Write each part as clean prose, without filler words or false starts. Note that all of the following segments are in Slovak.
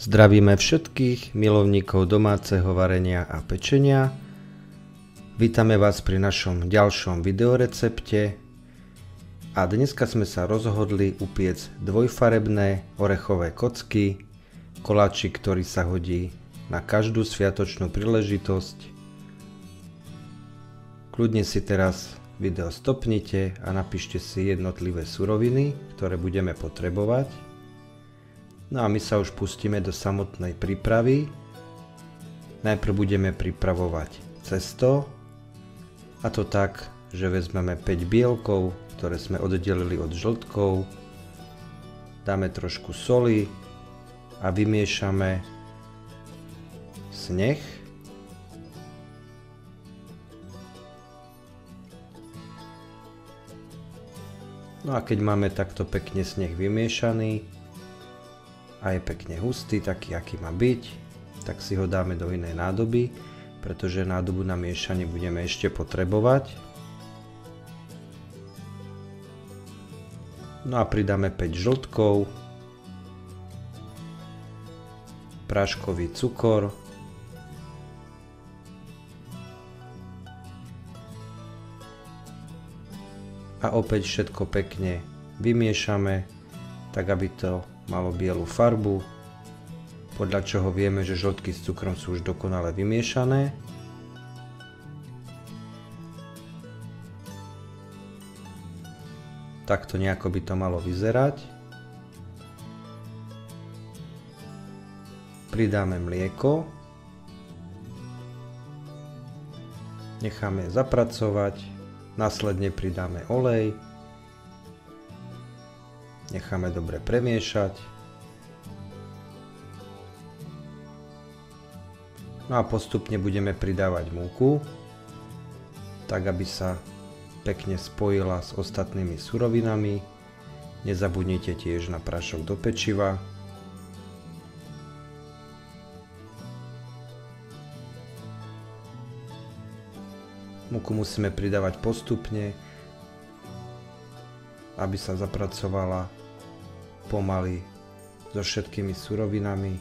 Zdravíme všetkých milovníkov domáceho varenia a pečenia. Vítame vás pri našom ďalšom videorecepte. A dneska sme sa rozhodli upiecť dvojfarebné orechové kocky, koláčik, ktorý sa hodí na každú sviatočnú príležitosť. Kľudne si teraz video stopnite a napíšte si jednotlivé suroviny, ktoré budeme potrebovať. No a my sa už pustíme do samotnej prípravy. Najprv budeme pripravovať cesto, a to tak, že vezmeme 5 bielkov, ktoré sme oddelili od žltkov, dáme trošku soli a vymiešame sneh. No a keď máme takto pekne sneh vymiešaný a je pekne hustý, taký aký má byť, tak si ho dáme do inej nádoby, pretože nádobu na miešanie budeme ešte potrebovať. No a pridáme 5 žltkov, práškový cukor, a opäť všetko pekne vymiešame, tak aby to malo bielu farbu, podľa čoho vieme, že žltky s cukrom sú už dokonale vymiešané. Takto nejako by to malo vyzerať. Pridáme mlieko, necháme zapracovať, následne pridáme olej, necháme dobre premiešať. No a postupne budeme pridávať múku, tak aby sa pekne spojila s ostatnými surovinami. Nezabudnite tiež na prášok do pečiva. Múku musíme pridávať postupne, aby sa zapracovala pomaly so všetkými surovinami.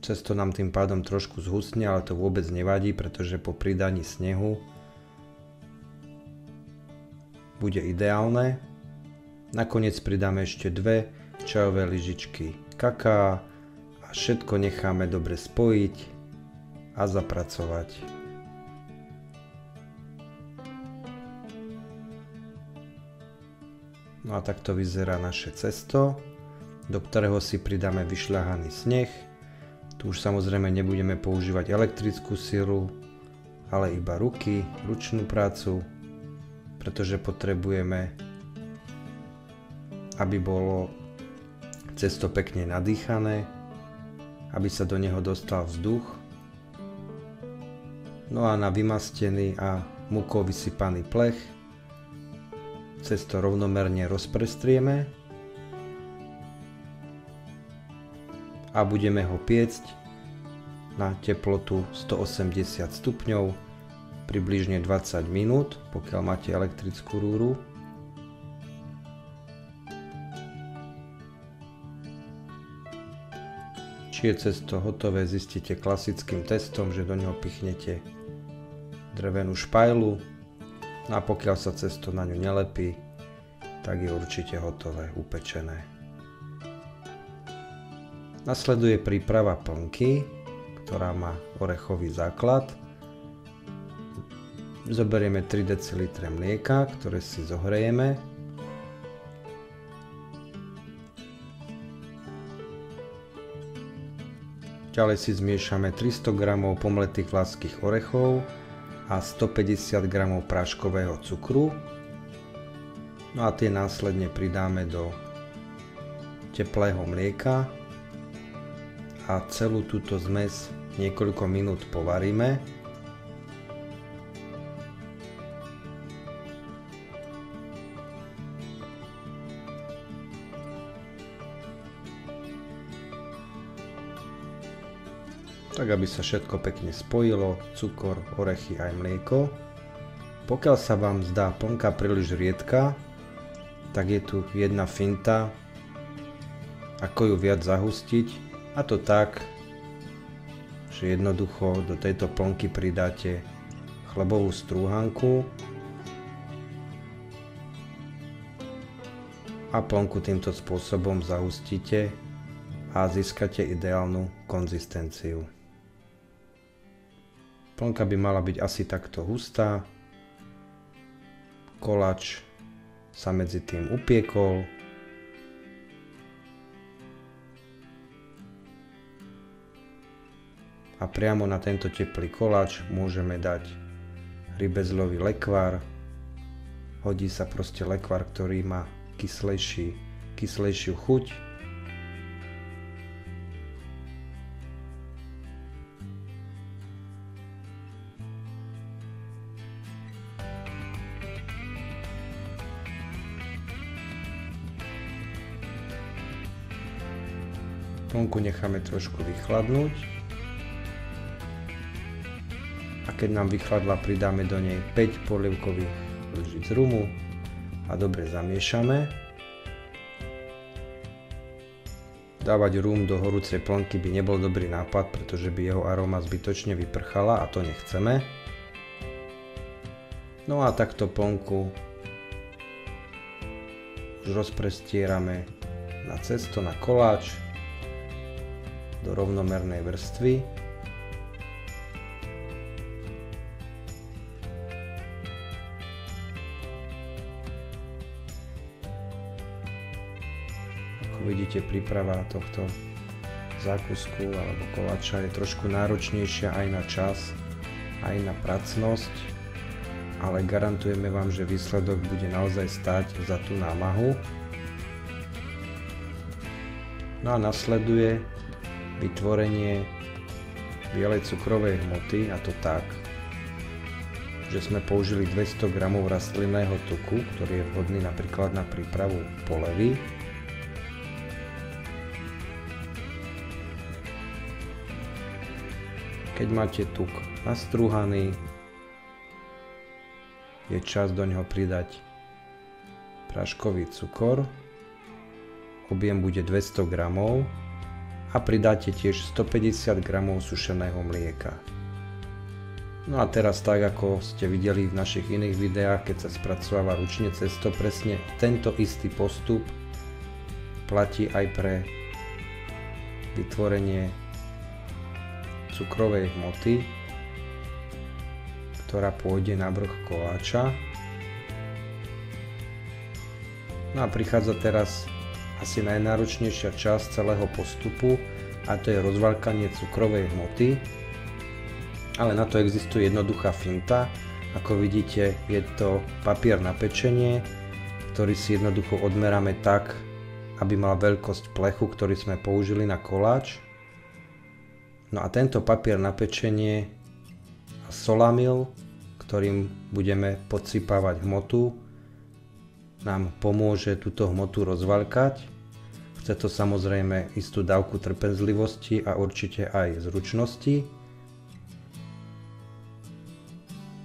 Cesto nám tým pádom trošku zhustne, ale to vôbec nevadí, pretože po pridaní snehu bude ideálne. Nakoniec pridáme ešte 2 čajové lyžičky kakaa a všetko necháme dobre spojiť a zapracovať. No a takto vyzerá naše cesto, do ktorého si pridáme vyšľahaný sneh. Tu už samozrejme nebudeme používať elektrickú silu, ale iba ruky, ručnú prácu, pretože potrebujeme, aby bolo cesto pekne nadýchané, aby sa do neho dostal vzduch. No a na vymastený a múkou vysypaný plech cesto rovnomerne rozprestrieme a budeme ho piecť na teplotu 180 stupňov približne 20 minút, pokiaľ máte elektrickú rúru. Či je cesto hotové, zistíte klasickým testom, že do neho pichnete drevenú špajlu, a pokiaľ sa cesto na ňu nelepí, tak je určite hotové, upečené. Nasleduje príprava plnky, ktorá má orechový základ. Zoberieme 3 dl mlieka, ktoré si zohrejeme. Ďalej si zmiešame 300 g pomletých vlašských orechov a 150 g práškového cukru. No a tie následne pridáme do teplého mlieka a celú túto zmes niekoľko minút povaríme. Tak aby sa všetko pekne spojilo, cukor, orechy aj mlieko. Pokiaľ sa vám zdá plnka príliš riedka, tak je tu jedna finta, ako ju viac zahustiť, a to tak, že jednoducho do tejto plnky pridáte chlebovú strúhanku a plnku týmto spôsobom zahustíte a získate ideálnu konzistenciu. Plnka by mala byť asi takto hustá. Koláč sa medzi tým upiekol. A priamo na tento teplý koláč môžeme dať rybezľový lekvár. Hodí sa proste lekvár, ktorý má kyslejšiu chuť. Plnku necháme trošku vychladnúť. A keď nám vychladla, pridáme do nej 5 polievkových lyžic rumu a dobre zamiešame. Dávať rum do horúcej plnky by nebol dobrý nápad, pretože by jeho aróma zbytočne vyprchala a to nechceme. No a takto plnku už rozprestierame na cesto, na koláč do rovnomernej vrstvy. Ako vidíte, príprava tohto zákusku alebo koláča je trošku náročnejšia aj na čas, aj na pracnosť, ale garantujeme vám, že výsledok bude naozaj stáť za tú námahu. No a nasleduje vytvorenie bielej cukrovej hmoty, a to tak, že sme použili 200 g rastlinného tuku, ktorý je vhodný napríklad na prípravu polevy. Keď máte tuk nastrúhaný, je čas do neho pridať práškový cukor, objem bude 200 g, a pridáte tiež 150 g sušeného mlieka. No a teraz, tak ako ste videli v našich iných videách, keď sa spracováva ručne cesto, presne tento istý postup platí aj pre vytvorenie cukrovej hmoty, ktorá pôjde na vrch koláča. No a prichádza teraz asi najnáročnejšia časť celého postupu, a to je rozvaľkanie cukrovej hmoty. Ale na to existuje jednoduchá finta. Ako vidíte, je to papier na pečenie, ktorý si jednoducho odmeráme tak, aby mal veľkosť plechu, ktorý sme použili na koláč. No a tento papier na pečenie a solamil, ktorým budeme podsypávať hmotu, nám pomôže túto hmotu rozvaľkať. Chce to samozrejme istú dávku trpezlivosti a určite aj zručnosti.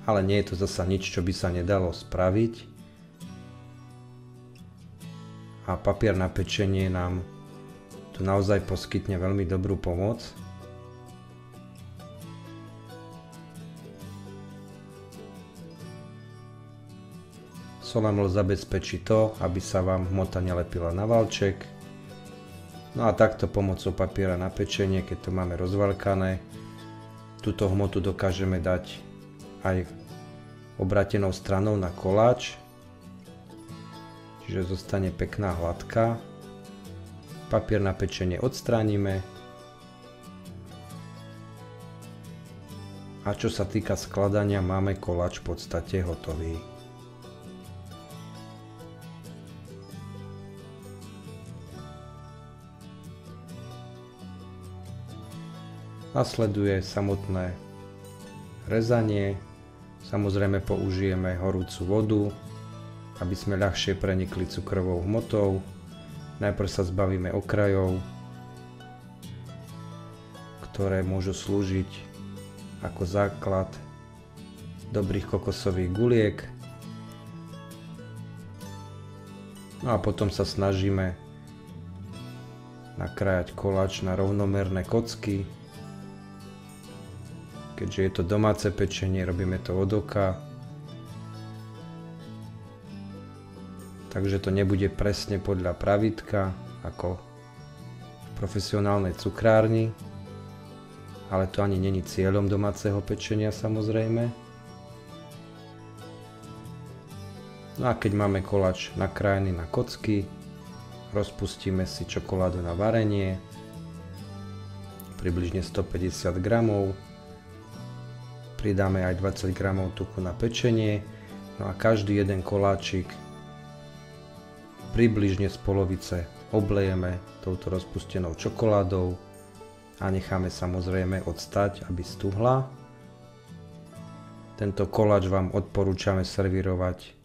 Ale nie je to zasa nič, čo by sa nedalo spraviť. A papier na pečenie nám tu naozaj poskytne veľmi dobrú pomoc. Solamil zabezpečí to, aby sa vám hmota nelepila na valček. No a takto pomocou papiera na pečenie, keď to máme rozvaľkané, túto hmotu dokážeme dať aj obrátenou stranou na koláč, čiže zostane pekná hladká. Papier na pečenie odstránime. A čo sa týka skladania, máme koláč v podstate hotový. Nasleduje samotné rezanie. Samozrejme použijeme horúcu vodu, aby sme ľahšie prenikli cukrovou hmotou. Najprv sa zbavíme okrajov, ktoré môžu slúžiť ako základ dobrých kokosových guliek. No a potom sa snažíme nakrájať koláč na rovnomerné kocky. Keďže je to domáce pečenie, robíme to od oka. Takže to nebude presne podľa pravítka, ako v profesionálnej cukrárni. Ale to ani není cieľom domáceho pečenia, samozrejme. No a keď máme koláč nakrájený na kocky, rozpustíme si čokoládu na varenie, približne 150 gramov. Pridáme aj 20 gramov tuku na pečenie. No a každý jeden koláčik približne z polovice oblejeme touto rozpustenou čokoládou a necháme samozrejme odstať, aby stuhla. Tento koláč vám odporúčame servírovať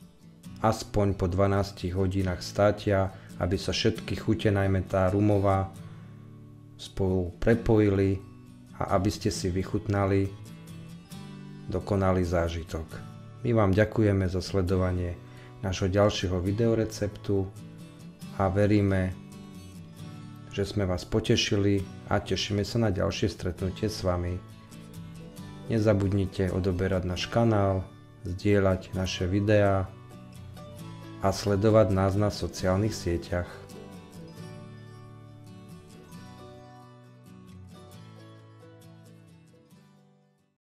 aspoň po 12 hodinách státia, aby sa všetky chute, najmä tá rumová, spolu prepojili a aby ste si vychutnali dokonalý zážitok. My vám ďakujeme za sledovanie nášho ďalšieho videoreceptu a veríme, že sme vás potešili a tešíme sa na ďalšie stretnutie s vami. Nezabudnite odoberať náš kanál, zdieľať naše videá a sledovať nás na sociálnych sieťach.